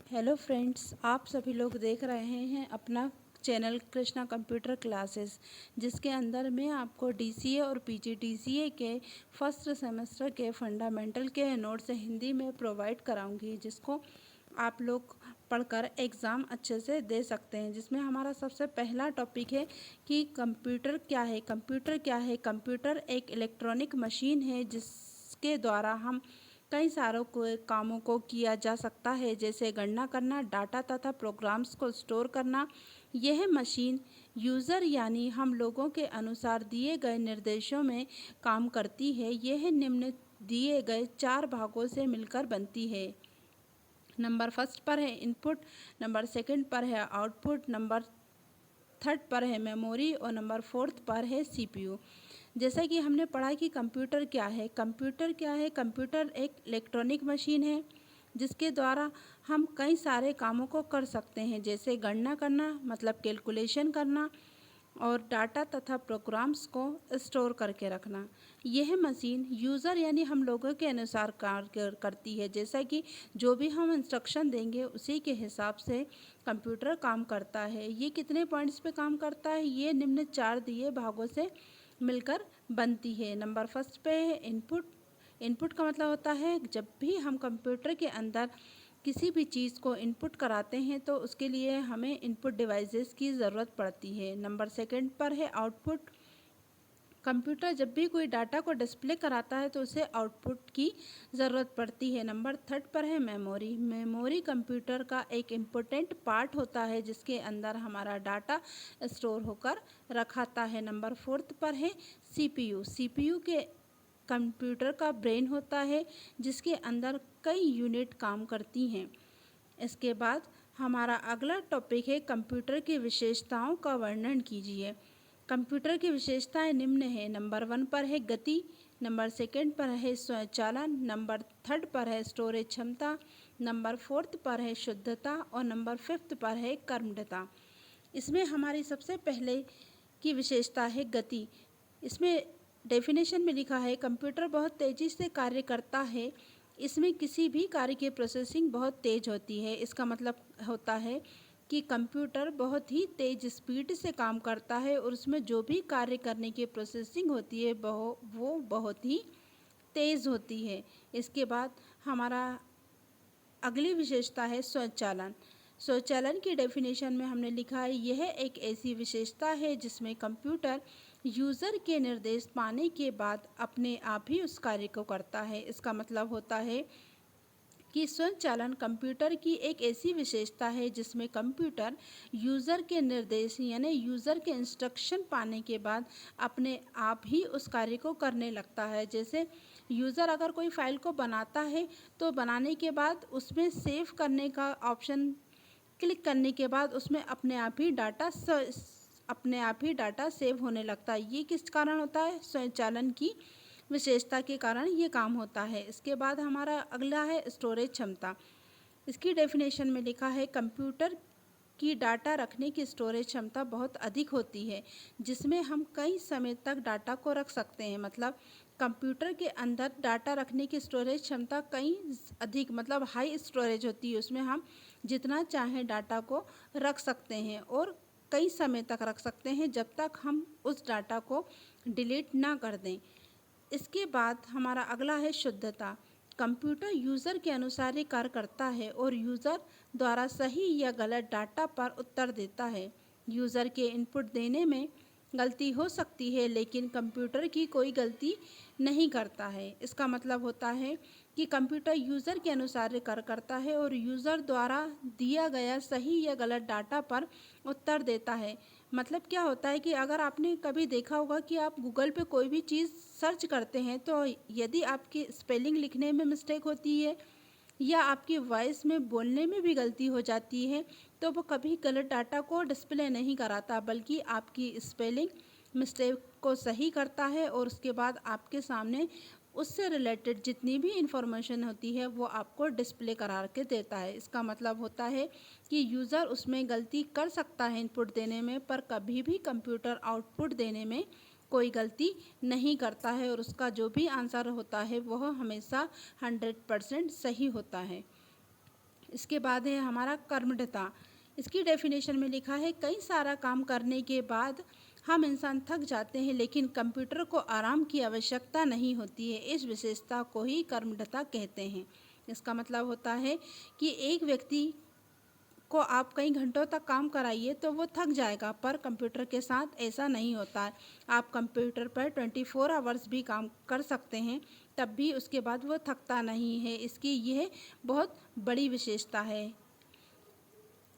Hello friends, आप सभी लोग देख रहे हैं अपना चैनल कृष्णा कंप्यूटर क्लासेस, जिसके अंदर मैं आपको डीसीए और पीजीडीसीए के फर्स्ट सेमेस्टर के फंडामेंटल के नोट्स हिंदी में प्रोवाइड कराऊंगी, जिसको आप लोग पढ़कर एग्ज़ाम अच्छे से दे सकते हैं। जिसमें हमारा सबसे पहला टॉपिक है कि कंप्यूटर क्या है। कंप्यूटर क्या है? कंप्यूटर एक इलेक्ट्रॉनिक मशीन है जिसके द्वारा हम कई सारों को कामों को किया जा सकता है, जैसे गणना करना, डाटा तथा प्रोग्राम्स को स्टोर करना। यह मशीन यूज़र यानी हम लोगों के अनुसार दिए गए निर्देशों में काम करती है। यह निम्न दिए गए 4 भागों से मिलकर बनती है। नंबर फर्स्ट पर है इनपुट, नंबर सेकंड पर है आउटपुट, नंबर थर्ड पर है मेमोरी और नंबर फोर्थ पर है सीपीयू। जैसा कि हमने पढ़ा कि कंप्यूटर क्या है। कंप्यूटर क्या है? कंप्यूटर एक इलेक्ट्रॉनिक मशीन है जिसके द्वारा हम कई सारे कामों को कर सकते हैं, जैसे गणना करना मतलब कैलकुलेशन करना, और डाटा तथा प्रोग्राम्स को स्टोर करके रखना। यह मशीन यूज़र यानी हम लोगों के अनुसार कार्य करती है, जैसा कि जो भी हम इंस्ट्रक्शन देंगे उसी के हिसाब से कंप्यूटर काम करता है। ये कितने पॉइंट्स पे काम करता है? ये निम्न 4 दिए भागों से मिलकर बनती है। नंबर फर्स्ट पे है इनपुट। इनपुट का मतलब होता है जब भी हम कंप्यूटर के अंदर किसी भी चीज़ को इनपुट कराते हैं तो उसके लिए हमें इनपुट डिवाइसेस की ज़रूरत पड़ती है। नंबर सेकंड पर है आउटपुट। कंप्यूटर जब भी कोई डाटा को डिस्प्ले कराता है तो उसे आउटपुट की ज़रूरत पड़ती है। नंबर थर्ड पर है मेमोरी। मेमोरी कंप्यूटर का एक इम्पोर्टेंट पार्ट होता है जिसके अंदर हमारा डाटा स्टोर होकर रखाता है। नंबर फोर्थ पर है सीपीयू। सीपीयू के कंप्यूटर का ब्रेन होता है जिसके अंदर कई यूनिट काम करती हैं। इसके बाद हमारा अगला टॉपिक है कंप्यूटर की विशेषताओं का वर्णन कीजिए। कंप्यूटर की विशेषताएं निम्न है। नंबर 1 पर है गति, नंबर सेकंड पर है स्वचालन, नंबर थर्ड पर है स्टोरेज क्षमता, नंबर फोर्थ पर है शुद्धता और नंबर फिफ्थ पर है कर्मठता। इसमें हमारी सबसे पहले की विशेषता है गति। इसमें डेफिनेशन में लिखा है कंप्यूटर बहुत तेज़ी से कार्य करता है। इसमें किसी भी कार्य की प्रोसेसिंग बहुत तेज़ होती है। इसका मतलब होता है कि कंप्यूटर बहुत ही तेज़ स्पीड से काम करता है और उसमें जो भी कार्य करने की प्रोसेसिंग होती है वो बहुत ही तेज़ होती है। इसके बाद हमारा अगली विशेषता है स्वचालन। स्वचालन की डेफिनेशन में हमने लिखा है यह एक ऐसी विशेषता है जिसमें कंप्यूटर यूज़र के निर्देश पाने के बाद अपने आप ही उस कार्य को करता है। इसका मतलब होता है कि स्वचालन कंप्यूटर की एक ऐसी विशेषता है जिसमें कंप्यूटर यूज़र के निर्देश यानी यूज़र के इंस्ट्रक्शन पाने के बाद अपने आप ही उस कार्य को करने लगता है। जैसे यूज़र अगर कोई फ़ाइल को बनाता है तो बनाने के बाद उसमें सेव करने का ऑप्शन क्लिक करने के बाद उसमें अपने आप ही डाटा सेव होने लगता है। ये किस कारण होता है? स्वचालन की विशेषता के कारण ये काम होता है। इसके बाद हमारा अगला है स्टोरेज क्षमता। इसकी डेफिनेशन में लिखा है कंप्यूटर की डाटा रखने की स्टोरेज क्षमता बहुत अधिक होती है जिसमें हम कई समय तक डाटा को रख सकते हैं। मतलब कंप्यूटर के अंदर डाटा रखने की स्टोरेज क्षमता कई अधिक मतलब हाई स्टोरेज होती है। उसमें हम जितना चाहें डाटा को रख सकते हैं और कई समय तक रख सकते हैं जब तक हम उस डाटा को डिलीट ना कर दें। इसके बाद हमारा अगला है शुद्धता। कंप्यूटर यूज़र के अनुसार ही कार्य करता है और यूज़र द्वारा सही या गलत डाटा पर उत्तर देता है। यूज़र के इनपुट देने में गलती हो सकती है लेकिन कंप्यूटर की कोई गलती नहीं करता है। इसका मतलब होता है कि कंप्यूटर यूज़र के अनुसार कार्य करता है और यूज़र द्वारा दिया गया सही या गलत डाटा पर उत्तर देता है। मतलब क्या होता है कि अगर आपने कभी देखा होगा कि आप गूगल पे कोई भी चीज़ सर्च करते हैं तो यदि आपकी स्पेलिंग लिखने में मिस्टेक होती है या आपकी वॉइस में बोलने में भी गलती हो जाती है तो वो कभी गलत डाटा को डिस्प्ले नहीं कराता, बल्कि आपकी स्पेलिंग मिस्टेक को सही करता है और उसके बाद आपके सामने उससे रिलेटेड जितनी भी इंफॉर्मेशन होती है वो आपको डिस्प्ले करा के देता है। इसका मतलब होता है कि यूज़र उसमें गलती कर सकता है इनपुट देने में, पर कभी भी कंप्यूटर आउटपुट देने में कोई गलती नहीं करता है और उसका जो भी आंसर होता है वह हमेशा 100% सही होता है। इसके बाद है हमारा कर्मठता। इसकी डेफिनेशन में लिखा है, कई सारा काम करने के बाद हम इंसान थक जाते हैं, लेकिन कंप्यूटर को आराम की आवश्यकता नहीं होती है। इस विशेषता को ही कर्मठता कहते हैं। इसका मतलब होता है कि एक व्यक्ति को आप कई घंटों तक काम कराइए तो वो थक जाएगा, पर कंप्यूटर के साथ ऐसा नहीं होता है। आप कंप्यूटर पर 24 आवर्स भी काम कर सकते हैं, तब भी उसके बाद वो थकता नहीं है। इसकी यह बहुत बड़ी विशेषता है।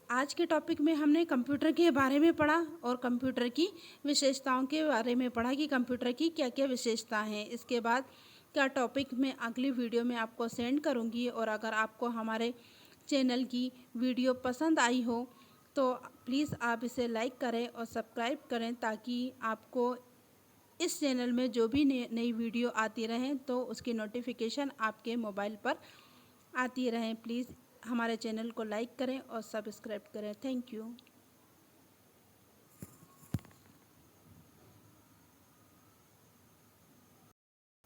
आज के टॉपिक में हमने कंप्यूटर के बारे में पढ़ा और कंप्यूटर की विशेषताओं के बारे में पढ़ा कि कंप्यूटर की क्या क्या विशेषता हैं। इसके बाद का टॉपिक मैं अगली वीडियो में आपको सेंड करूंगी। और अगर आपको हमारे चैनल की वीडियो पसंद आई हो तो प्लीज़ आप इसे लाइक करें और सब्सक्राइब करें, ताकि आपको इस चैनल में जो भी नई वीडियो आती रहें तो उसकी नोटिफिकेशन आपके मोबाइल पर आती रहें। प्लीज़ हमारे चैनल को लाइक करें और सब्सक्राइब करें। Thank you.